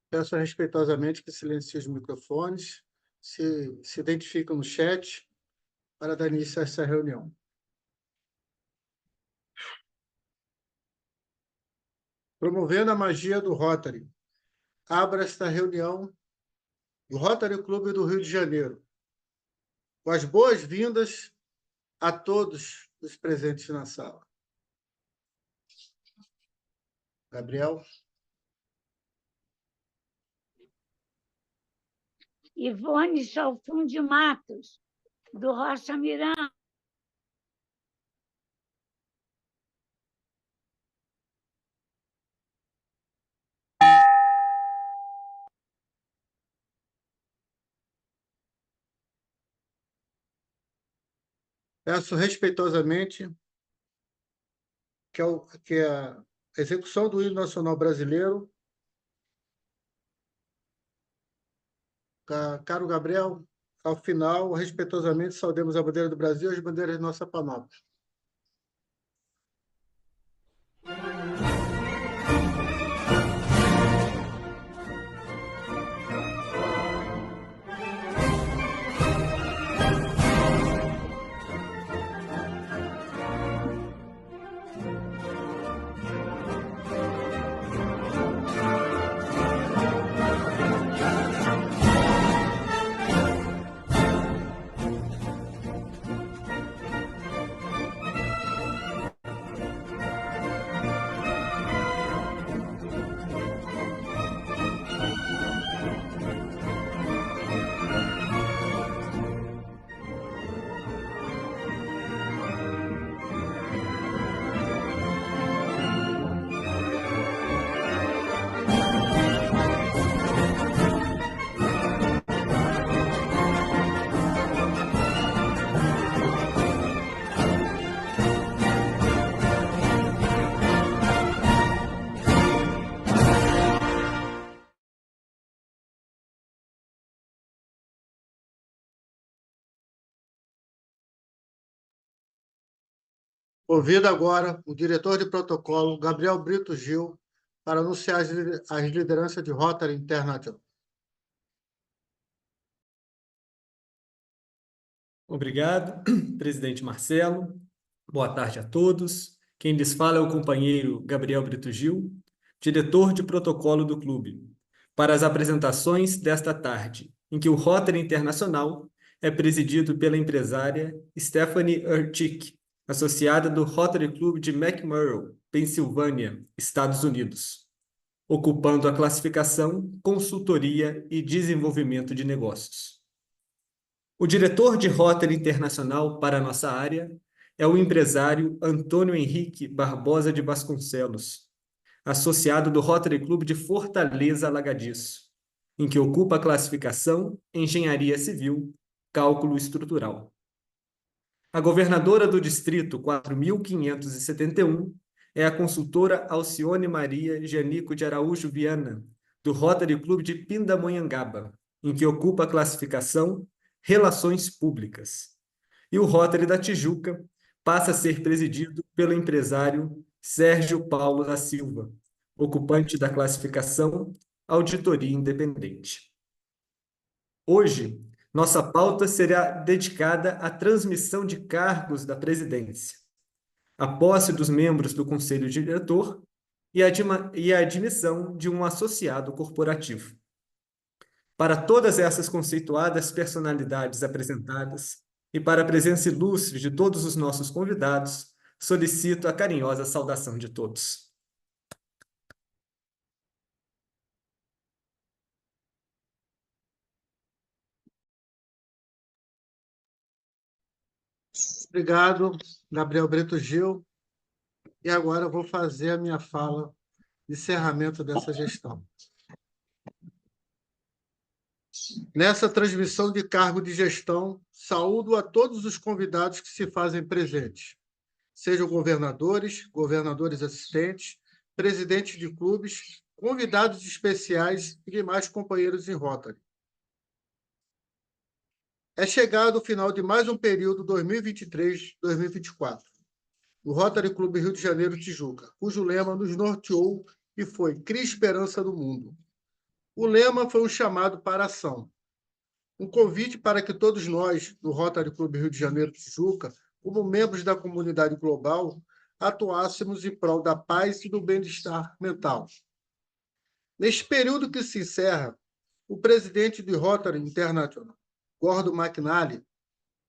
Peço respeitosamente que silenciem os microfones, se identificam no chat para dar início a essa reunião. Promovendo a magia do Rotary, abra esta reunião do Rotary Clube do Rio de Janeiro, com as boas-vindas a todos os presentes na sala. Gabriel. Ivone Chalfun de Matos, do Rocha Miranda. Peço respeitosamente que a execução do hino nacional brasileiro. Caro Gabriel, ao final, respeitosamente, saudemos a bandeira do Brasil e as bandeiras de nossa panóplia. Convido agora o diretor de protocolo, Gabriel Brito Gil, para anunciar as lideranças de Rotary International. Obrigado, presidente Marcelo. Boa tarde a todos. Quem lhes fala é o companheiro Gabriel Brito Gil, diretor de protocolo do clube, para as apresentações desta tarde, em que o Rotary Internacional é presidido pela empresária Stephanie Urtick, associada do Rotary Club de McMurray, Pensilvânia, Estados Unidos, ocupando a classificação Consultoria e Desenvolvimento de Negócios. O diretor de Rotary Internacional para a nossa área é o empresário Antônio Henrique Barbosa de Vasconcelos, associado do Rotary Club de Fortaleza Alagadiço, em que ocupa a classificação Engenharia Civil, Cálculo Estrutural. A governadora do Distrito 4.571 é a consultora Alcione Maria Janico de Araújo Viana, do Rotary Club de Pindamonhangaba, em que ocupa a classificação Relações Públicas. E o Rotary da Tijuca passa a ser presidido pelo empresário Sérgio Paulo da Silva, ocupante da classificação Auditoria Independente. Hoje, nossa pauta será dedicada à transmissão de cargos da presidência, a posse dos membros do Conselho Diretor e a admissão de um associado corporativo. Para todas essas conceituadas personalidades apresentadas e para a presença ilustre de todos os nossos convidados, solicito a carinhosa saudação de todos. Obrigado, Gabriel Brito Gil. E agora eu vou fazer a minha fala de encerramento dessa gestão. Nessa transmissão de cargo de gestão, saúdo a todos os convidados que se fazem presentes, sejam governadores, governadores assistentes, presidentes de clubes, convidados especiais e demais companheiros em Rotary. É chegado o final de mais um período 2023-2024, do Rotary Clube Rio de Janeiro Tijuca, cujo lema nos norteou e foi Crie Esperança do Mundo. O lema foi um chamado para a ação, um convite para que todos nós, do Rotary Clube Rio de Janeiro Tijuca, como membros da comunidade global, atuássemos em prol da paz e do bem-estar mental. Neste período que se encerra, o presidente do Rotary International, Gordon McNally,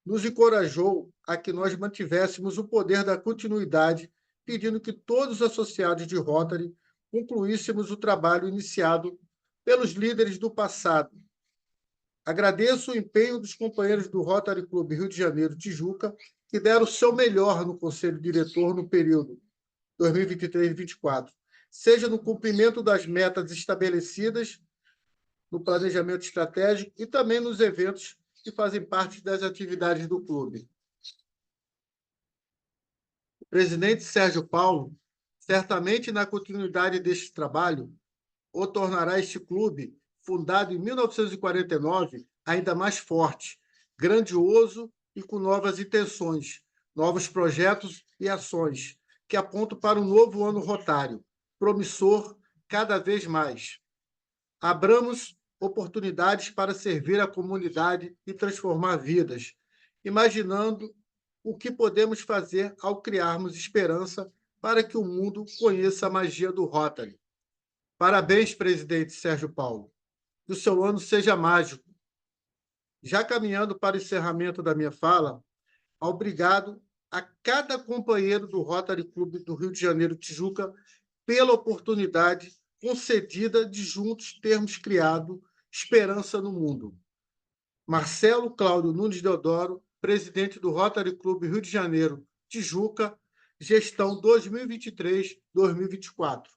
nos encorajou a que nós mantivéssemos o poder da continuidade, pedindo que todos os associados de Rotary concluíssemos o trabalho iniciado pelos líderes do passado. Agradeço o empenho dos companheiros do Rotary Clube Rio de Janeiro Tijuca, que deram o seu melhor no Conselho Diretor no período 2023-2024, seja no cumprimento das metas estabelecidas no planejamento estratégico e também nos eventos que fazem parte das atividades do clube. O presidente Sérgio Paulo, certamente na continuidade deste trabalho, o tornará este clube, fundado em 1949, ainda mais forte, grandioso e com novas intenções, novos projetos e ações, que apontam para um novo ano rotário, promissor cada vez mais. Abramos oportunidades para servir a comunidade e transformar vidas, imaginando o que podemos fazer ao criarmos esperança para que o mundo conheça a magia do Rotary. Parabéns, presidente Sérgio Paulo. Que o seu ano seja mágico. Já caminhando para o encerramento da minha fala, obrigado a cada companheiro do Rotary Clube do Rio de Janeiro Tijuca pela oportunidade concedida de juntos termos criado esperança no mundo. Marcelo Cláudio Nunes Deodoro, presidente do Rotary Clube Rio de Janeiro Tijuca, gestão 2023-2024.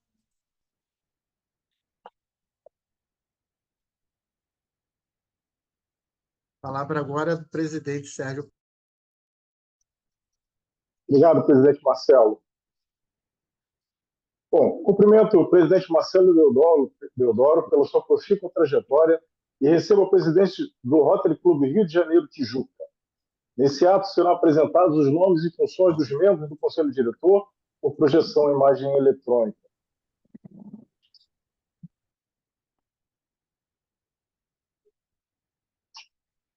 A palavra agora é do presidente Sérgio. Obrigado, presidente Marcelo. Bom, cumprimento o presidente Marcelo Deodoro pela sua profícua trajetória e recebo o presidente do Rotary Clube Rio de Janeiro Tijuca. Nesse ato serão apresentados os nomes e funções dos membros do Conselho Diretor por projeção em imagem eletrônica.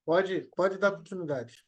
Pode dar continuidade.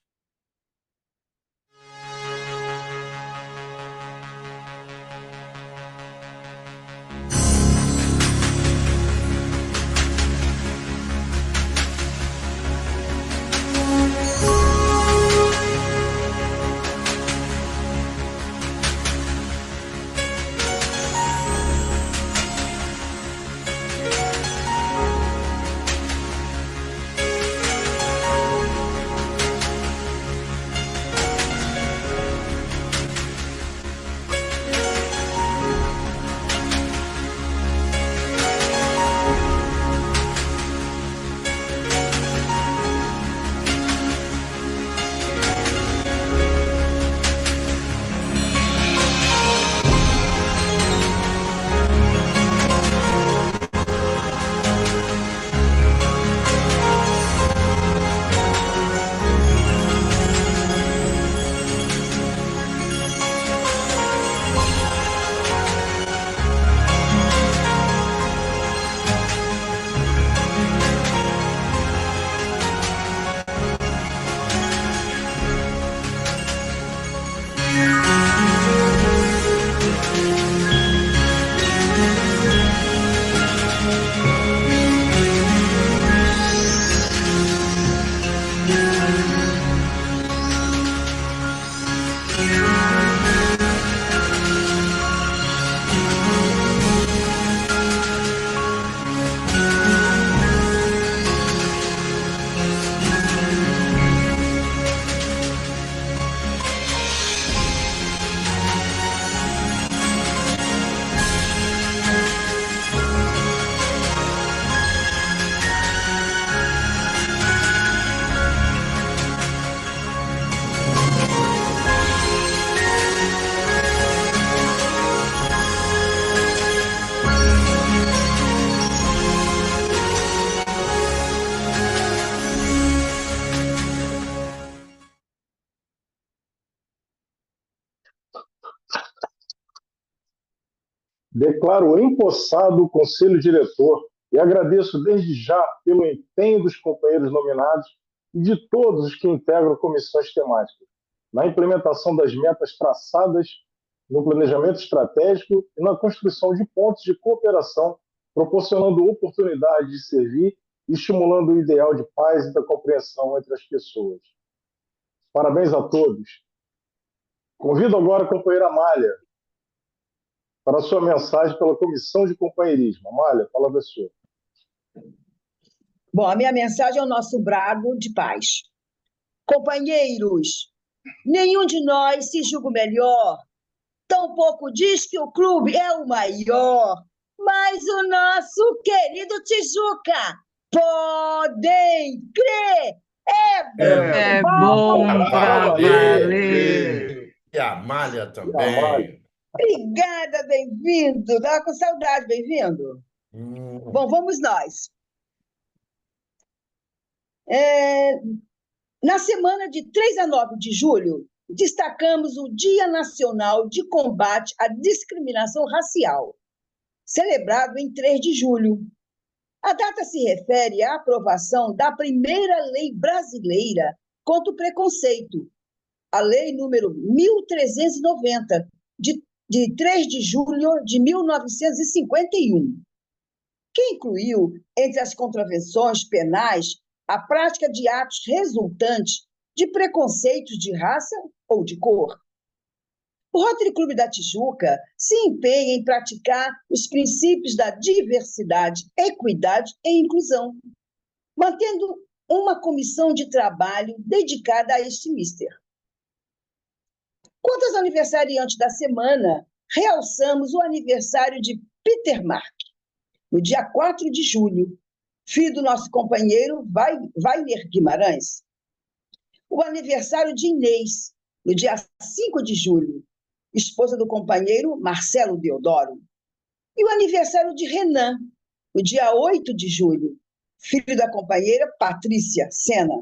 Declaro empossado o Conselho Diretor e agradeço desde já pelo empenho dos companheiros nominados e de todos os que integram comissões temáticas, na implementação das metas traçadas no planejamento estratégico e na construção de pontos de cooperação, proporcionando oportunidade de servir e estimulando o ideal de paz e da compreensão entre as pessoas. Parabéns a todos. Convido agora a companheira Amália para a sua mensagem pela Comissão de Companheirismo. Amália, a palavra é sua. Bom, a minha mensagem é o nosso brado de paz. Companheiros, nenhum de nós se julga o melhor, tampouco diz que o clube é o maior, mas o nosso querido Tijuca, podem crer, É bom pra valer. valer. E a Amália E a também. Amália. Obrigada, bem-vindo. Estava com saudade, bem-vindo. Bom, vamos nós. Na semana de 3 a 9 de julho, destacamos o Dia Nacional de Combate à Discriminação Racial, celebrado em 3 de julho. A data se refere à aprovação da primeira lei brasileira contra o preconceito, a Lei número 1390, de 3 de julho de 1951, que incluiu, entre as contravenções penais, a prática de atos resultantes de preconceitos de raça ou de cor. O Rotary Clube da Tijuca se empenha em praticar os princípios da diversidade, equidade e inclusão, mantendo uma comissão de trabalho dedicada a este mister. Quanto aos aniversariantes da semana, realçamos o aniversário de Peter Mark, no dia 4 de julho, filho do nosso companheiro Wagner Guimarães. O aniversário de Inês, no dia 5 de julho, esposa do companheiro Marcelo Deodoro. E o aniversário de Renan, no dia 8 de julho, filho da companheira Patrícia Sena.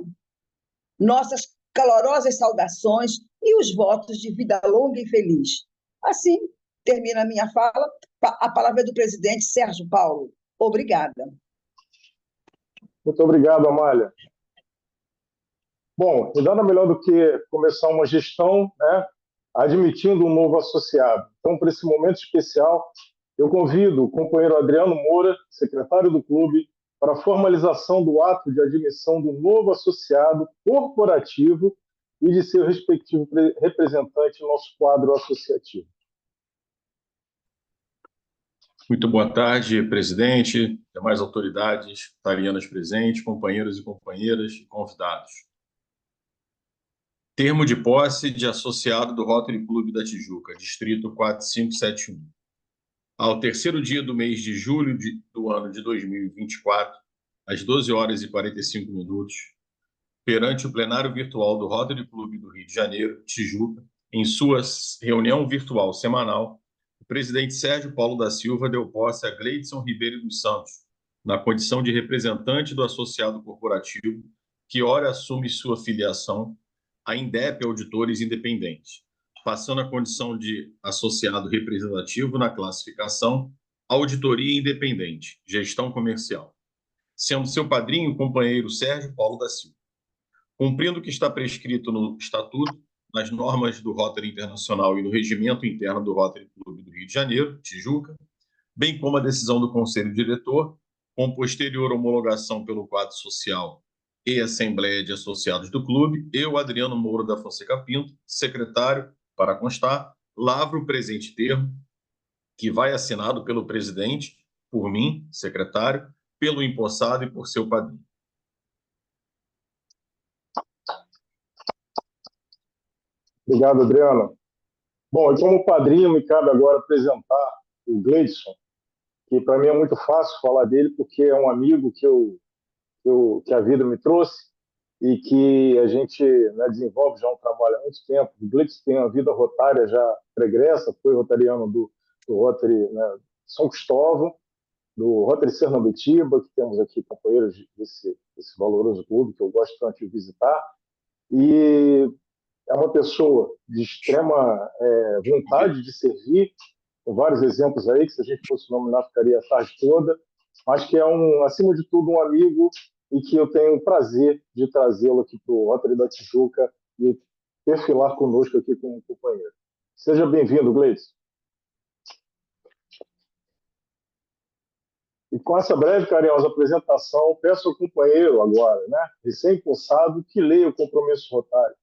Nossas calorosas saudações e os votos de vida longa e feliz. Assim, termina a minha fala, a palavra é do presidente Sérgio Paulo. Obrigada. Muito obrigado, Amália. Bom, nada melhor do que começar uma gestão, né, admitindo um novo associado. Então, para esse momento especial, eu convido o companheiro Adriano Moura, secretário do clube, para a formalização do ato de admissão do novo associado corporativo e de seu respectivo representante no nosso quadro associativo. Muito boa tarde, presidente, demais autoridades tarianas presentes, companheiros e companheiras e convidados. Termo de posse de associado do Rotary Clube da Tijuca, distrito 4571. Ao terceiro dia do mês de julho do ano de 2024, às 12 horas e 45 minutos, perante o plenário virtual do Rotary Clube do Rio de Janeiro, Tijuca, em sua reunião virtual semanal, o presidente Sérgio Paulo da Silva deu posse a Gleidson Ribeiro dos Santos, na condição de representante do associado corporativo, que ora assume sua filiação a Indep Auditores Independentes, passando a condição de associado representativo na classificação Auditoria Independente, Gestão Comercial, sendo seu padrinho o companheiro Sérgio Paulo da Silva. Cumprindo o que está prescrito no Estatuto, nas normas do Rotary Internacional e no regimento interno do Rotary Clube do Rio de Janeiro, Tijuca, bem como a decisão do Conselho Diretor, com posterior homologação pelo quadro social e Assembleia de Associados do Clube, eu, Adriano Moura da Fonseca Pinto, secretário, para constar, lavro o presente termo, que vai assinado pelo presidente, por mim, secretário, pelo empossado e por seu padrinho. Obrigado, Adriano. Bom, e como padrinho, me cabe agora apresentar o Gleidson, que para mim é muito fácil falar dele, porque é um amigo que a vida me trouxe e que a gente, né, desenvolve já um trabalho há muito tempo. O Gleidson tem uma vida rotária já pregressa, foi rotariano do Rotary, né, São Cristóvão, do Rotary Sernambetiba, que temos aqui companheiros desse valoroso clube que eu gosto tanto de visitar, e é uma pessoa de extrema vontade de servir, com vários exemplos aí, que se a gente fosse nominar ficaria a tarde toda, Acho que é, acima de tudo, um amigo e que eu tenho o prazer de trazê-lo aqui para o Rotary da Tijuca e perfilar conosco aqui como companheiro. Seja bem-vindo, Gleison. E com essa breve, carinhosa apresentação, peço ao companheiro agora, né, recém-possado, que leia o compromisso rotário.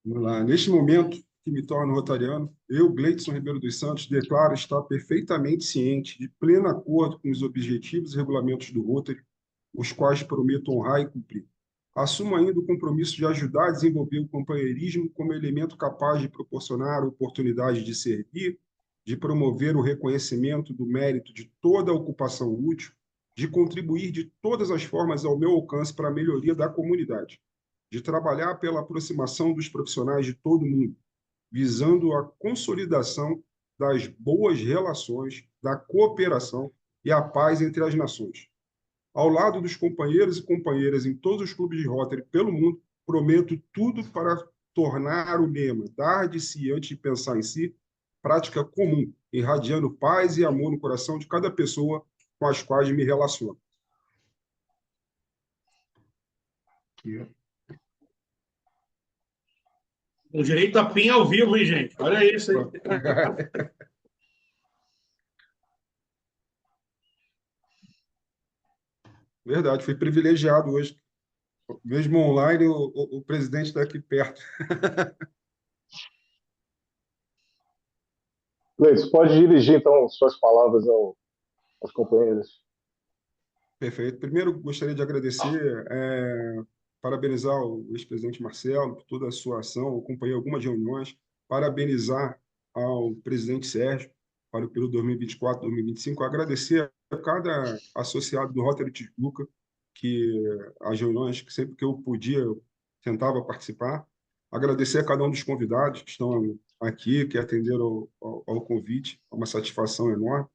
Vamos lá. Neste momento que me torno rotariano, eu, Gleison Ribeiro dos Santos, declaro estar perfeitamente ciente, de pleno acordo com os objetivos e regulamentos do Rotary, os quais prometo honrar e cumprir. Assumo ainda o compromisso de ajudar a desenvolver o companheirismo como elemento capaz de proporcionar oportunidade de servir, de promover o reconhecimento do mérito de toda a ocupação útil, de contribuir de todas as formas ao meu alcance para a melhoria da comunidade, de trabalhar pela aproximação dos profissionais de todo mundo, visando a consolidação das boas relações, da cooperação e a paz entre as nações. Ao lado dos companheiros e companheiras em todos os clubes de Rotary pelo mundo, prometo tudo para tornar o lema dar de si antes de pensar em si prática comum, irradiando paz e amor no coração de cada pessoa com as quais me relaciono. Com direito a PIN ao vivo, hein, gente? Olha isso aí. Verdade, fui privilegiado hoje. Mesmo online, o presidente está aqui perto. Gleison, pode dirigir, então, suas palavras aos companheiros. Perfeito. Primeiro, gostaria de agradecer, parabenizar o ex-presidente Marcelo por toda a sua ação. Acompanhei algumas reuniões. Parabenizar ao presidente Sérgio para o período 2024-2025. Agradecer a cada associado do Rotary Tijuca, que as reuniões, que sempre que eu podia, eu tentava participar. Agradecer a cada um dos convidados que estão aqui, que atenderam ao convite. É uma satisfação enorme.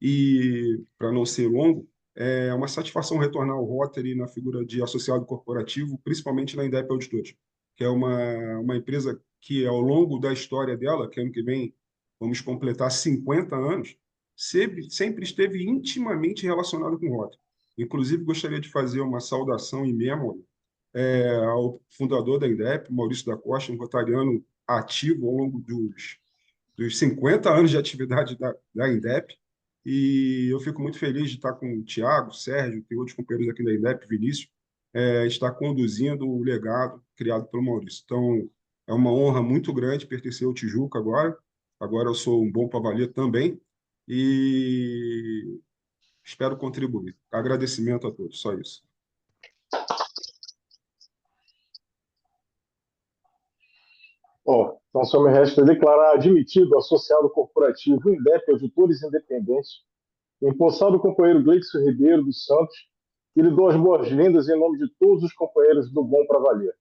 E, para não ser longo, é uma satisfação retornar ao Rotary na figura de associado corporativo, principalmente na Indep Auditores, que é uma empresa que, ao longo da história dela, que ano que vem vamos completar 50 anos, sempre esteve intimamente relacionada com o Rotary. Inclusive, gostaria de fazer uma saudação em memória ao fundador da Indep, Maurício da Costa, um rotariano ativo ao longo dos 50 anos de atividade da Indep. E eu fico muito feliz de estar com o Tiago, Sérgio, tem outros companheiros aqui da Indep, Vinícius, estar conduzindo o legado criado pelo Maurício. Então, é uma honra muito grande pertencer ao Tijuca agora. Agora eu sou um bom pavalheiro também e espero contribuir. Agradecimento a todos, só isso. Bom, então só me resta declarar admitido associado corporativo Indep Auditores Independentes, empossado o companheiro Gleison Ribeiro dos Santos, e lhe dou as boas-vindas em nome de todos os companheiros do Bom Pra Valer.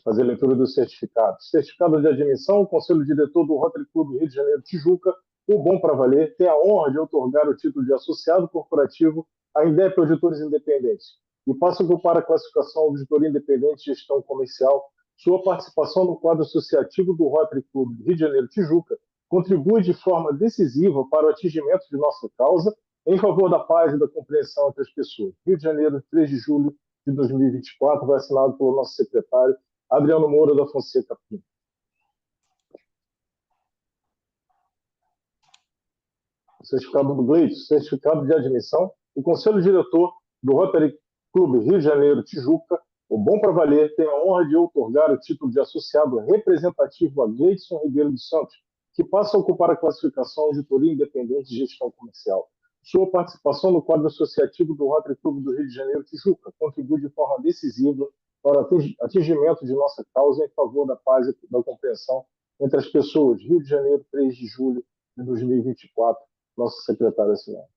Fazer leitura do certificado. Certificado de admissão, o Conselho Diretor do Rotary Clube Rio de Janeiro Tijuca, o Bom Pra Valer, tem a honra de outorgar o título de associado corporativo à Indep Auditores Independentes e passa a ocupar a classificação Auditoria Independente e Gestão Comercial. Sua participação no quadro associativo do Rotary Clube Rio de Janeiro Tijuca contribui de forma decisiva para o atingimento de nossa causa em favor da paz e da compreensão entre as pessoas. Rio de Janeiro, 3 de julho de 2024, vai assinado pelo nosso secretário Adriano Moura da Fonseca Pinto. Certificado do Gleison, certificado de admissão. O Conselho Diretor do Rotary Clube Rio de Janeiro Tijuca, o Bom Pra Valer, tem a honra de outorgar o título de associado representativo a Gleison Ribeiro dos Santos, que passa a ocupar a classificação Auditoria Independente de Gestão Comercial. Sua participação no quadro associativo do Rotary Clube do Rio de Janeiro Tijuca contribui de forma decisiva para o atingimento de nossa causa em favor da paz e da compreensão entre as pessoas. Rio de Janeiro, 3 de julho de 2024, nosso secretário assinado.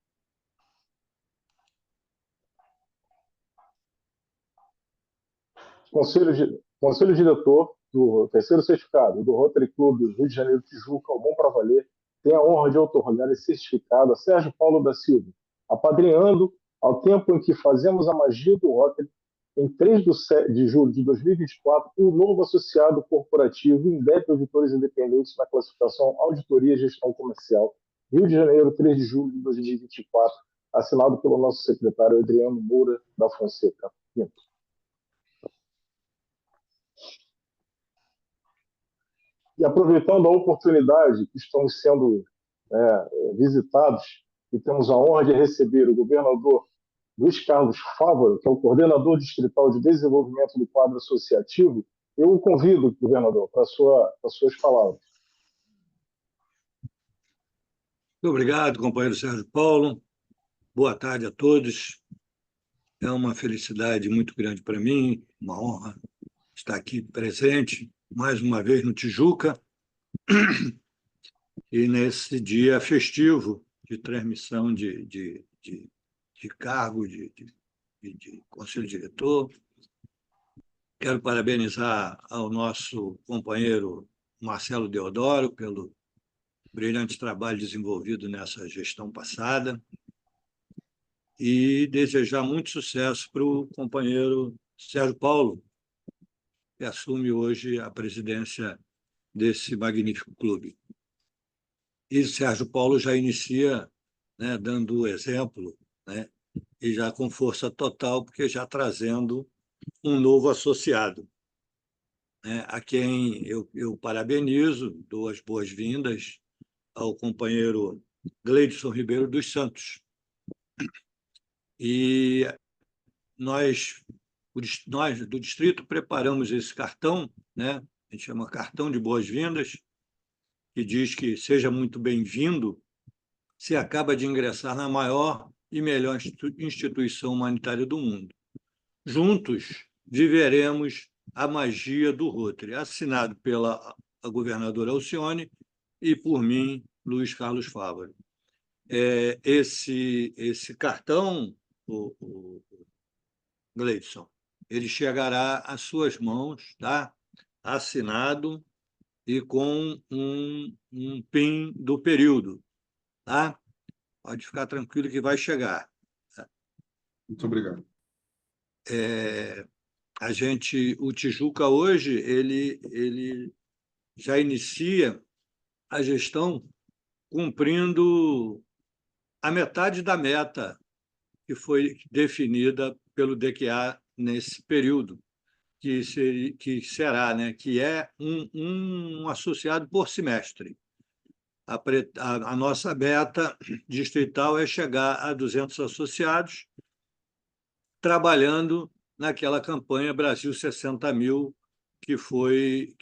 Conselho Diretor do terceiro certificado do Rotary Clube Rio de Janeiro Tijuca, o Bom Pra Valer, tem a honra de outorgar esse certificado a Sérgio Paulo da Silva, apadrinhando ao tempo em que fazemos a magia do Rotary em 3 de julho de 2024, um novo associado corporativo INDEP Auditores Independentes na classificação Auditoria e Gestão Comercial, Rio de Janeiro, 3 de julho de 2024, assinado pelo nosso secretário Adriano Moura da Fonseca Pinto. E aproveitando a oportunidade que estamos sendo visitados e temos a honra de receber o governador Luiz Carlos Fávaro, que é o coordenador distrital de desenvolvimento do quadro associativo, eu o convido, governador, para as suas palavras. Muito obrigado, companheiro Sérgio Paulo. Boa tarde a todos. É uma felicidade muito grande para mim, uma honra estar aqui presente, mais uma vez no Tijuca, e nesse dia festivo de transmissão de cargo, de conselho diretor. Quero parabenizar ao nosso companheiro Marcelo Deodoro pelo brilhante trabalho desenvolvido nessa gestão passada e desejar muito sucesso para o companheiro Sérgio Paulo, que assume hoje a presidência desse magnífico clube. E Sérgio Paulo já inicia, né, dando o exemplo, né, e já com força total, porque já trazendo um novo associado, né, a quem eu parabenizo, dou as boas-vindas ao companheiro Gleidson Ribeiro dos Santos. E nós do distrito preparamos esse cartão, né, a gente chama cartão de boas-vindas, que diz que seja muito bem-vindo, se acaba de ingressar na maior e melhor instituição humanitária do mundo. Juntos viveremos a magia do Rotary, assinado pela governadora Alcione e por mim, Luiz Carlos Fávaro. Esse cartão, o Gleidson, ele chegará às suas mãos, tá? Assinado e com um PIN do período. Tá? Pode ficar tranquilo que vai chegar. Muito obrigado. O Tijuca hoje ele já inicia a gestão cumprindo a metade da meta que foi definida pelo DQA nesse período, que será, né, que é um associado por semestre. A nossa meta distrital é chegar a 200 associados, trabalhando naquela campanha Brasil 60 mil, que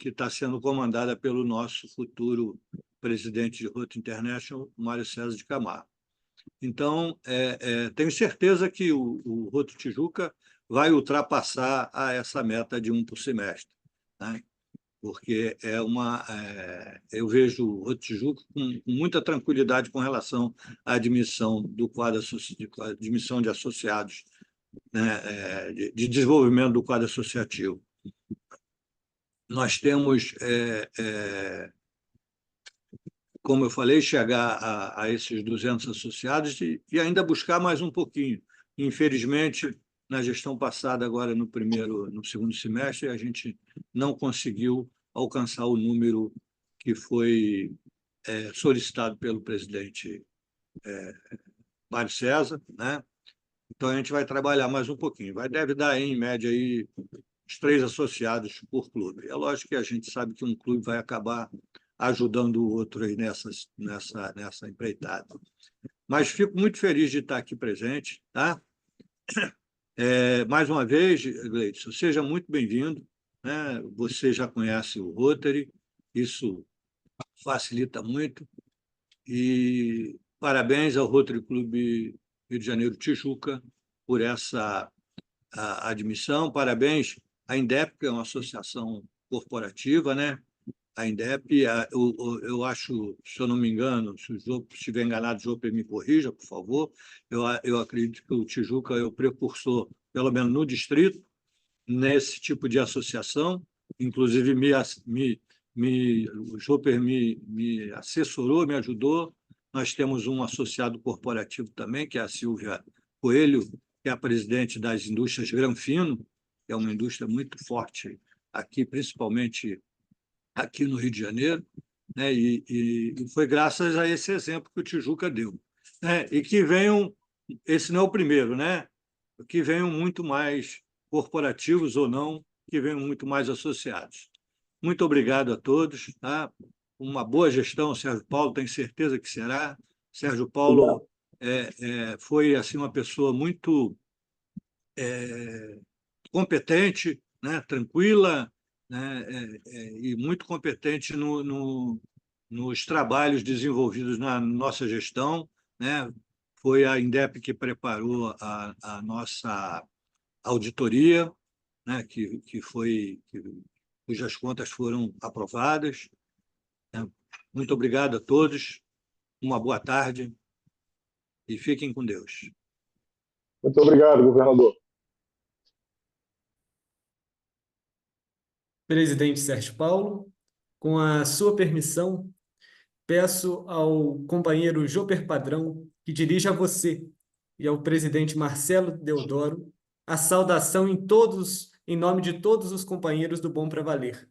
está sendo comandada pelo nosso futuro presidente de Rotary International, Mário César de Camargo. Então, tenho certeza que o Rotary Tijuca vai ultrapassar essa meta de 1 por semestre, né? Porque eu vejo o Rotary Tijuca com muita tranquilidade com relação à admissão do quadro admissão de associados, né, de desenvolvimento do quadro associativo. Nós temos, como eu falei, chegar a esses 200 associados e ainda buscar mais um pouquinho. Infelizmente, na gestão passada, agora no segundo semestre, a gente não conseguiu alcançar o número que foi solicitado pelo presidente Mário César, né? Então, a gente vai trabalhar mais um pouquinho. Deve dar, em média, aí, uns 3 associados por clube. É lógico que a gente sabe que um clube vai acabar ajudando o outro aí nessa empreitada. Mas fico muito feliz de estar aqui presente, tá? Mais uma vez, Gleidson, seja muito bem-vindo, né? Você já conhece o Rotary, isso facilita muito. E parabéns ao Rotary Clube Rio de Janeiro Tijuca por essa admissão. Parabéns à INDEP, que é uma associação corporativa, né? A INDEP, eu acho, se eu não me engano, se estiver enganado, o Joper me corrija, por favor. Eu acredito que o Tijuca é o precursor, pelo menos no distrito, nesse tipo de associação. Inclusive, o Joper me assessorou, me ajudou. Nós temos um associado corporativo também, que é a Silvia Coelho, que é a presidente das indústrias Granfino, que é uma indústria muito forte aqui, principalmente aqui no Rio de Janeiro, né? E foi graças a esse exemplo que o Tijuca deu, né? E que venham, esse não é o primeiro, né? Que venham muito mais corporativos ou não, que venham muito mais associados. Muito obrigado a todos, tá? Uma boa gestão, Sérgio Paulo, tenho certeza que será. Sérgio Paulo foi assim uma pessoa muito competente, né? Tranquila, né? E muito competente nos trabalhos desenvolvidos na nossa gestão, né? Foi a Indep que preparou a nossa auditoria, né? Cujas contas foram aprovadas. Muito obrigado a todos, uma boa tarde e fiquem com Deus. Muito obrigado, governador. Presidente Sérgio Paulo, com a sua permissão, peço ao companheiro Joper Padrão que dirija a você e ao presidente Marcelo Deodoro a saudação em nome de todos os companheiros do Bom Pra Valer,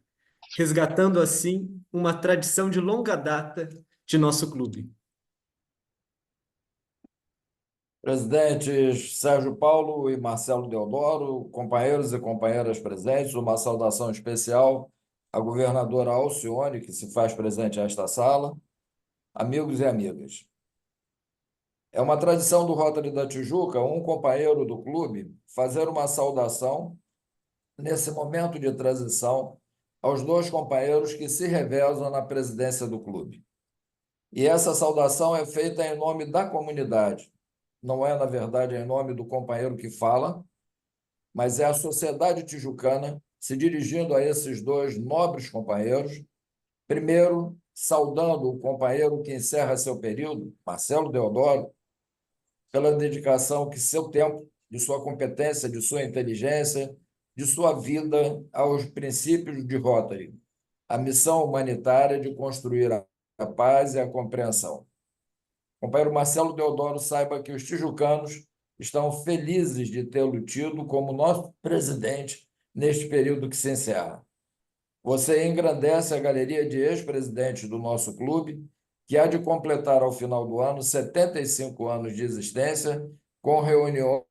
resgatando assim uma tradição de longa data de nosso clube. Presidentes Sérgio Paulo e Marcelo Deodoro, companheiros e companheiras presentes, uma saudação especial à governadora Alcione, que se faz presente nesta sala, amigos e amigas. É uma tradição do Rotary da Tijuca, um companheiro do clube, fazer uma saudação nesse momento de transição aos dois companheiros que se revezam na presidência do clube. E essa saudação é feita em nome da comunidade. Não é, na verdade, em nome do companheiro que fala, mas é a sociedade tijucana se dirigindo a esses dois nobres companheiros, primeiro saudando o companheiro que encerra seu período, Marcelo Deodoro, pela dedicação que seu tempo, de sua competência, de sua inteligência, de sua vida aos princípios de Rotary, a missão humanitária de construir a paz e a compreensão. Companheiro Marcelo Deodoro, saiba que os tijucanos estão felizes de tê-lo tido como nosso presidente neste período que se encerra. Você engrandece a galeria de ex-presidentes do nosso clube, que há de completar ao final do ano 75 anos de existência, com reuniões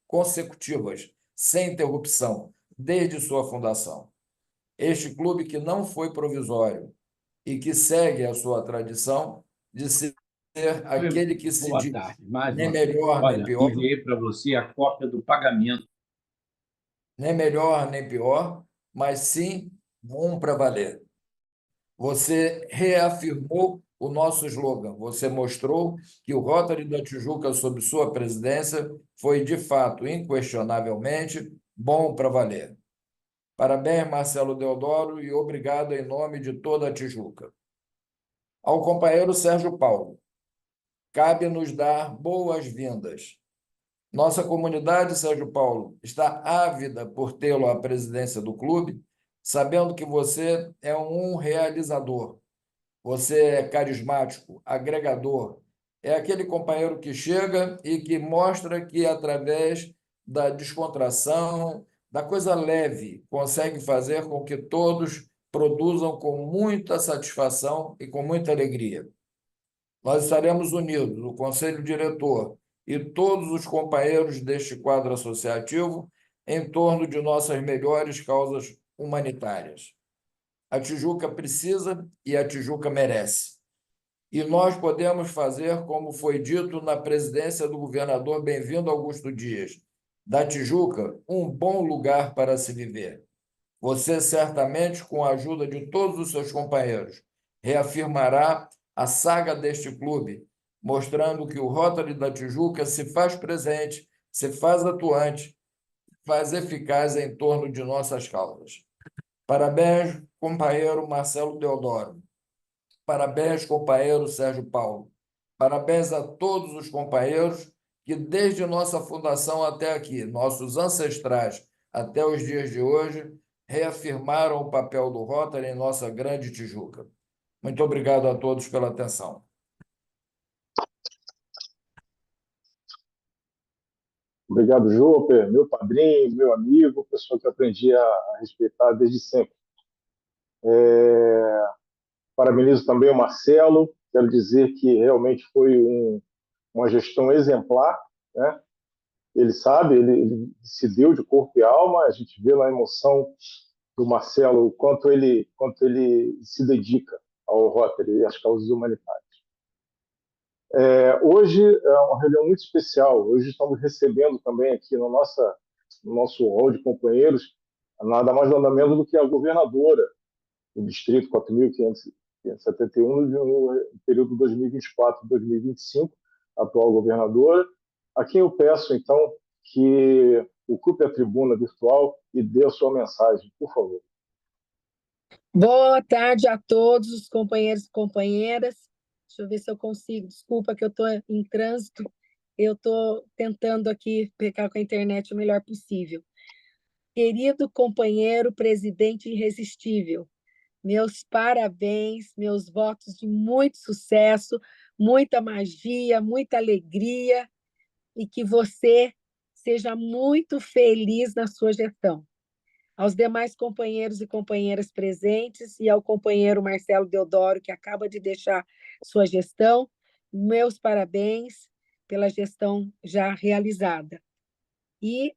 consecutivas, sem interrupção, desde sua fundação. Este clube que não foi provisório e que segue a sua tradição de ser aquele que se diz nem melhor nem pior. Enviei para você a cópia do pagamento. Nem melhor nem pior, mas sim bom para valer. Você reafirmou o nosso slogan. Você mostrou que o Rotary da Tijuca, sob sua presidência, foi, de fato, inquestionavelmente, bom para valer. Parabéns, Marcelo Deodoro, e obrigado em nome de toda a Tijuca. Ao companheiro Sérgio Paulo, cabe nos dar boas-vindas. Nossa comunidade, Sérgio Paulo, está ávida por tê-lo à presidência do clube, sabendo que você é um realizador. Você é carismático, agregador. É aquele companheiro que chega e que mostra que, através da descontração, da coisa leve, consegue fazer com que todos produzam com muita satisfação e com muita alegria. Nós estaremos unidos, o Conselho Diretor e todos os companheiros deste quadro associativo, em torno de nossas melhores causas humanitárias. A Tijuca precisa e a Tijuca merece. E nós podemos fazer, como foi dito na presidência do governador Bem-vindo Augusto Dias, da Tijuca, um bom lugar para se viver. Você, certamente, com a ajuda de todos os seus companheiros, reafirmará a saga deste clube, mostrando que o Rotary da Tijuca se faz presente, se faz atuante, faz eficaz em torno de nossas causas. Parabéns, companheiro Marcelo Deodoro. Parabéns, companheiro Sérgio Paulo. Parabéns a todos os companheiros que, desde nossa fundação até aqui, nossos ancestrais até os dias de hoje, reafirmaram o papel do Rotary em nossa grande Tijuca. Muito obrigado a todos pela atenção. Obrigado, Júper, meu padrinho, meu amigo, pessoa que eu aprendi a respeitar desde sempre. Parabenizo também o Marcelo, quero dizer que realmente foi uma gestão exemplar, né? Ele sabe, ele se deu de corpo e alma, a gente vê na emoção do Marcelo o quanto ele se dedica ao Rotary e às causas humanitárias. Hoje é uma reunião muito especial, hoje estamos recebendo também aqui no nosso hall de companheiros, nada mais nada menos do que a governadora do Distrito 4.571, no período 2024-2025, atual governadora, a quem eu peço, então, que ocupe a tribuna virtual e dê a sua mensagem, por favor. Boa tarde a todos os companheiros e companheiras. Deixa eu ver se eu consigo. Desculpa que eu estou em trânsito. Eu estou tentando aqui pegar com a internet o melhor possível. Querido companheiro presidente irresistível, meus parabéns, meus votos de muito sucesso, muita magia, muita alegria e que você seja muito feliz na sua gestão. Aos demais companheiros e companheiras presentes e ao companheiro Marcelo Deodoro, que acaba de deixar sua gestão, meus parabéns pela gestão já realizada. E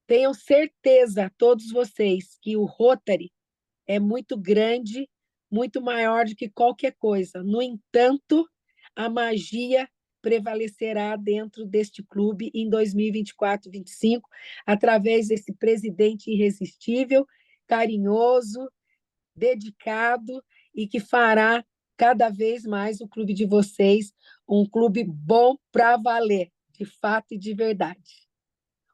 tenham certeza, todos vocês, que o Rotary é muito grande, muito maior do que qualquer coisa. No entanto, a magia prevalecerá dentro deste clube em 2024-25, através desse presidente irresistível, carinhoso, dedicado e que fará cada vez mais o clube de vocês um clube bom para valer, de fato e de verdade.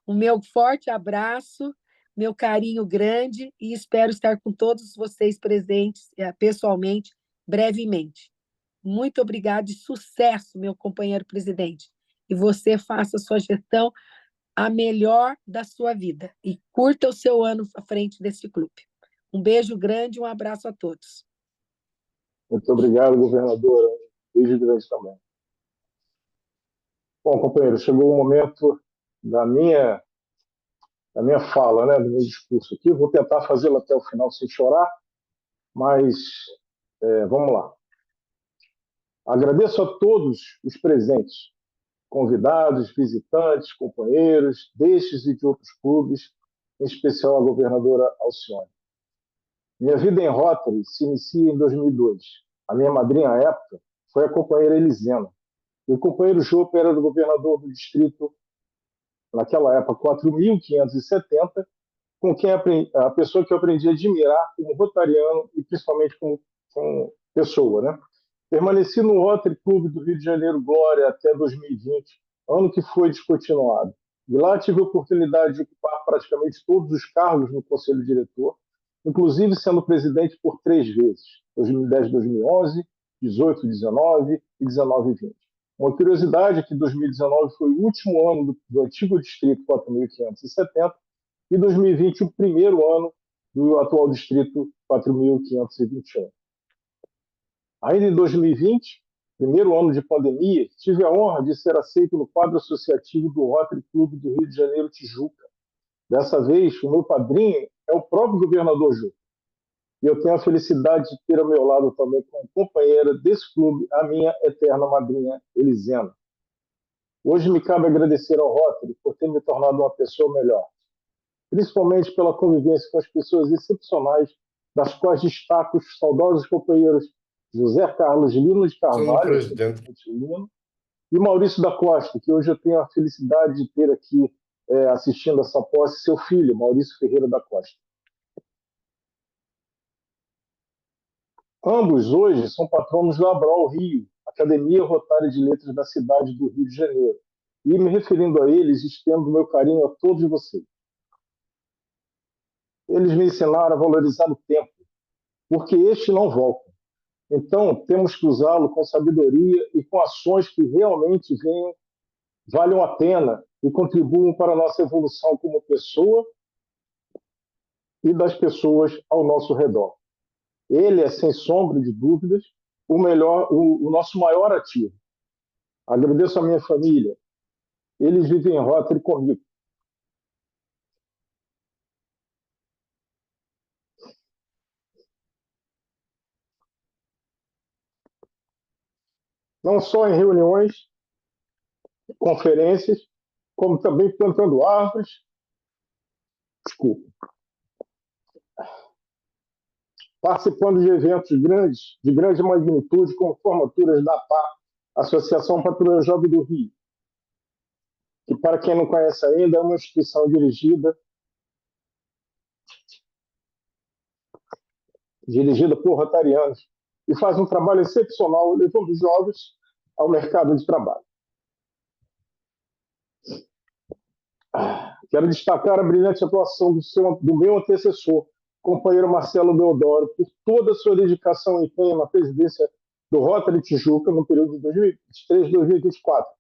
O meu forte abraço, meu carinho grande e espero estar com todos vocês presentes pessoalmente, brevemente. Muito obrigado e sucesso, meu companheiro presidente. E você faça a sua gestão a melhor da sua vida e curta o seu ano à frente desse clube. Um beijo grande e um abraço a todos. Muito obrigado, governadora. Um beijo grande também. Bom, companheiro, chegou o momento da minha fala, né, do meu discurso aqui. Vou tentar fazê-lo até o final sem chorar, mas vamos lá. Agradeço a todos os presentes, convidados, visitantes, companheiros, destes e de outros clubes, em especial a governadora Alcione. Minha vida em Rotary se inicia em 2002. A minha madrinha à época foi a companheira Elisena. E o companheiro Júper era do governador do distrito, naquela época, 4.570, com quem a pessoa que eu aprendi a admirar como rotariano e principalmente como pessoa, né? Permaneci no Rotary Clube do Rio de Janeiro Glória até 2020, ano que foi descontinuado. De lá tive a oportunidade de ocupar praticamente todos os cargos no Conselho Diretor, inclusive sendo presidente por 3 vezes, 2010, 2011, 18, 19 e 19 e 20. Uma curiosidade é que 2019 foi o último ano do antigo distrito 4.570 e 2020 o primeiro ano do atual distrito 4.521. Ainda em 2020, primeiro ano de pandemia, tive a honra de ser aceito no quadro associativo do Rotary Clube do Rio de Janeiro Tijuca. Dessa vez, o meu padrinho é o próprio governador Júlio. E eu tenho a felicidade de ter ao meu lado também como companheira desse clube a minha eterna madrinha Elisena. Hoje me cabe agradecer ao Rotary por ter me tornado uma pessoa melhor, principalmente pela convivência com as pessoas excepcionais, das quais destaco os saudosos companheiros José Carlos Lino de Carvalho, e Maurício da Costa, que hoje eu tenho a felicidade de ter aqui assistindo essa posse, seu filho, Maurício Ferreira da Costa. Ambos hoje são patronos da Abrol Rio, Academia Rotária de Letras da cidade do Rio de Janeiro. E me referindo a eles, estendo meu carinho a todos vocês. Eles me ensinaram a valorizar o tempo, porque este não volta. Então, temos que usá-lo com sabedoria e com ações que realmente valham a pena e contribuam para a nossa evolução como pessoa e das pessoas ao nosso redor. Ele é, sem sombra de dúvidas, o nosso maior ativo. Agradeço à minha família. Eles vivem em Rotary comigo. não só em reuniões, conferências, como também plantando árvores, desculpa, participando de eventos grandes, de grande magnitude, como formaturas da APA, Associação Patrulha Jovem do Rio, que, para quem não conhece ainda, é uma instituição dirigida por rotarianos e faz um trabalho excepcional levando os jovens ao mercado de trabalho. Quero destacar a brilhante atuação do meu antecessor, companheiro Marcelo Deodoro, por toda a sua dedicação e empenho na presidência do Rotary Tijuca no período de 2023 e 2024.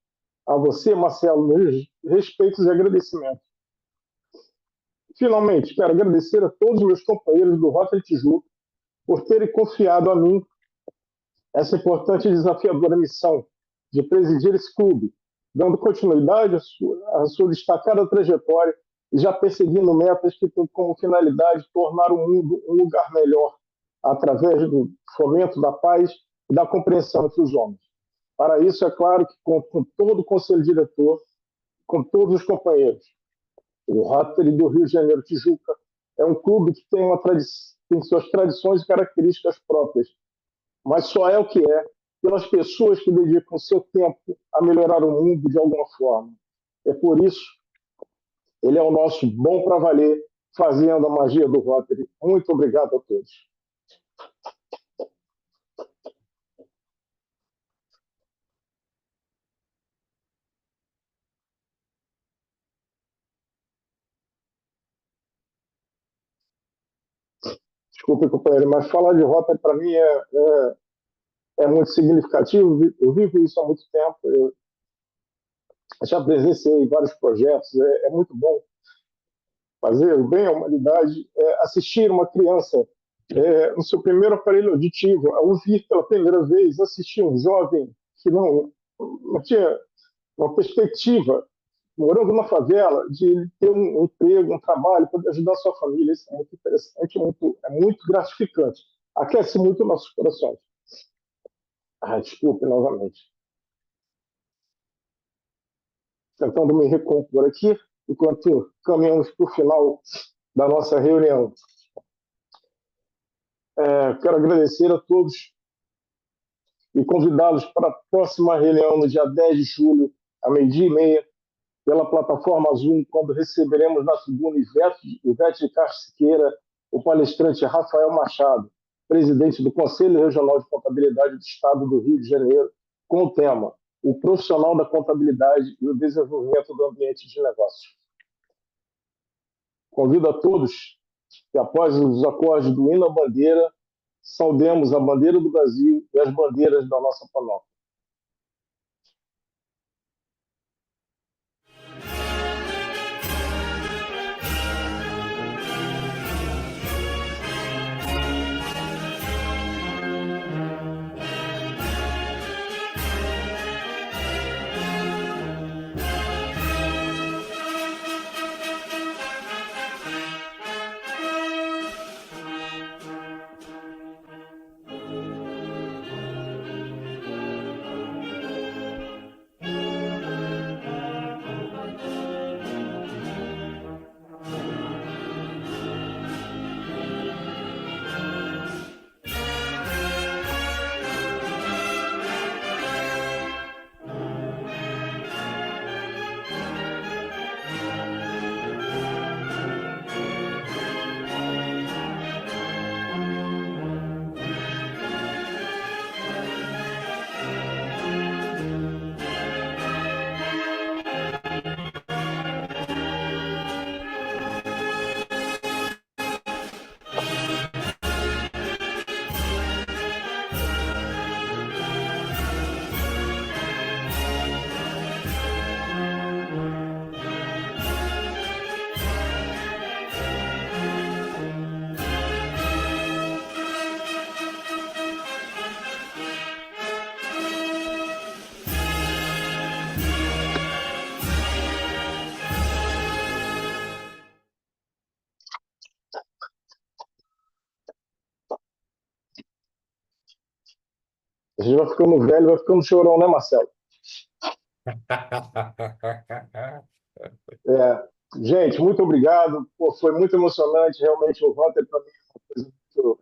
A você, Marcelo, meus respeitos e agradecimentos. Finalmente, quero agradecer a todos os meus companheiros do Rotary Tijuca por terem confiado a mim essa importante e desafiadora missão de presidir esse clube, dando continuidade à sua destacada trajetória e já perseguindo metas que têm como finalidade tornar o mundo um lugar melhor, através do fomento da paz e da compreensão entre os homens. Para isso, é claro que conto com todo o conselho diretor, com todos os companheiros. O Rotary do Rio de Janeiro Tijuca é um clube que tem suas tradições e características próprias, mas só é o que é pelas pessoas que dedicam seu tempo a melhorar o mundo de alguma forma. É por isso, ele é o nosso bom para valer, fazendo a magia do Rotary. Muito obrigado a todos. Desculpe, companheiro, mas falar de Rotary para mim é muito significativo. Eu vivo isso há muito tempo. Eu já presenciei vários projetos. É muito bom fazer o bem à humanidade, assistir uma criança no seu primeiro aparelho auditivo, a ouvir pela primeira vez, assistir um jovem que não tinha uma perspectiva, morando na favela, de ter um emprego, um trabalho, poder ajudar a sua família. Isso é muito interessante, é muito gratificante. Aquece muito nossos corações. Desculpe novamente. Tentando me recompor aqui, enquanto caminhamos para o final da nossa reunião. Quero agradecer a todos e convidá-los para a próxima reunião no dia 10 de julho, à 12h30, pela plataforma Zoom, quando receberemos na tribuna Ivete de Castro Siqueira, o palestrante Rafael Machado, presidente do Conselho Regional de Contabilidade do Estado do Rio de Janeiro, com o tema O Profissional da Contabilidade e o Desenvolvimento do Ambiente de Negócios. Convido a todos que, após os acordes do hino à bandeira, saudemos a bandeira do Brasil e as bandeiras da nossa paróquia. A gente vai ficando velho, vai ficando chorão, né, Marcelo? Gente, muito obrigado. Pô, foi muito emocionante, realmente. O Rotary, para mim, é uma coisa muito.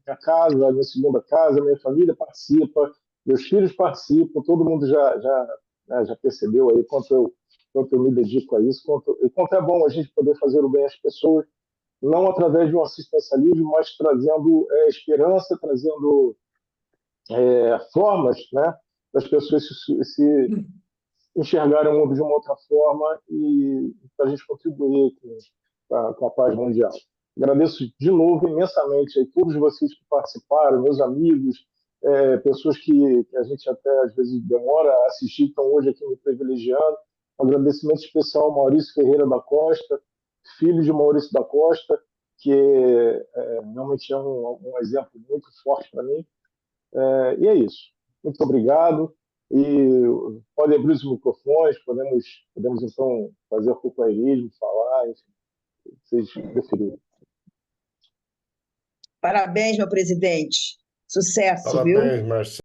Minha casa, a minha segunda casa, minha família participa, meus filhos participam, todo mundo já percebeu aí quanto eu me dedico a isso, quanto é bom a gente poder fazer o bem às pessoas, não através de um assistencialismo, mas trazendo esperança, trazendo formas, né, das pessoas se enxergarem o mundo de uma outra forma e para a gente contribuir com a paz mundial. Agradeço de novo imensamente a todos vocês que participaram, meus amigos, pessoas que a gente até às vezes demora a assistir, estão hoje aqui me privilegiando. Um agradecimento especial ao Maurício Ferreira da Costa, filho de Maurício da Costa, que realmente é um exemplo muito forte para mim. E é isso. Muito obrigado. E podem abrir os microfones, podemos então fazer o companheirismo, falar, enfim, vocês preferirem. Parabéns, meu presidente. Sucesso, viu? Parabéns, Marcelo.